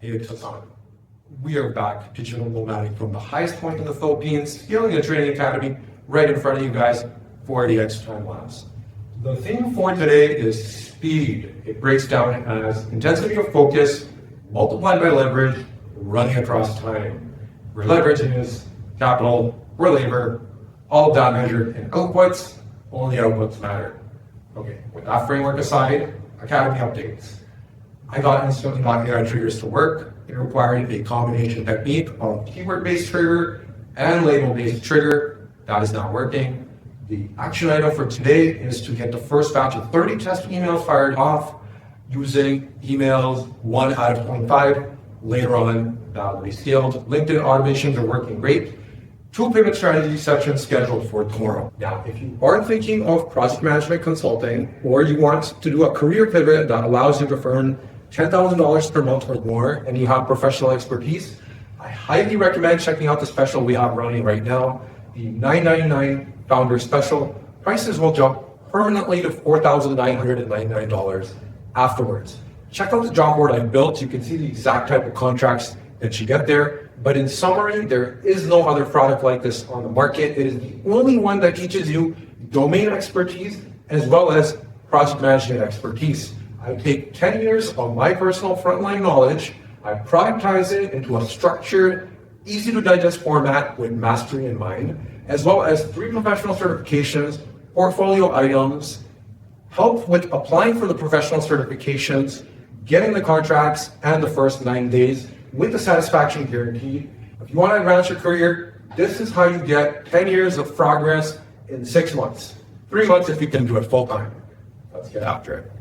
It's Hassan. We are back, digital nomadic from the highest point in the Philippines, scaling a training academy right in front of you guys for the X time lapse. The theme for today is speed. It breaks down as intensity of focus multiplied by leverage running across time. Where leverage is capital or labor, all of that measured in outputs, only outputs matter. Okay, with that framework aside, academy updates. I got instantly not AI triggers to work. It required a combination technique of keyword-based trigger and label-based trigger. That is not working. The action item for today is to get the first batch of 30 test emails fired off using emails 1 out of 25. Later on, that will be scaled. LinkedIn automations are working great. 2 pivot strategy sessions scheduled for tomorrow. Now, if you are thinking of project management consulting, or you want to do a career pivot that allows you to earn $10,000 per month or more, and you have professional expertise, I highly recommend checking out the special we have running right now, the $999 Founder Special. Prices will jump permanently to $4,999 afterwards. Check out the job board I built. You can see the exact type of contracts that you get there. But in summary, there is no other product like this on the market. It is the only one that teaches you domain expertise as well as project management expertise. I take 10 years of my personal frontline knowledge, I productize it into a structured, easy to digest format with mastery in mind, as well as 3 professional certifications, portfolio items, help with applying for the professional certifications, getting the contracts, and the first 9 days with the satisfaction guarantee. If you want to advance your career, this is how you get 10 years of progress in 6 months. 3 months if you can do it full time. Let's get after it.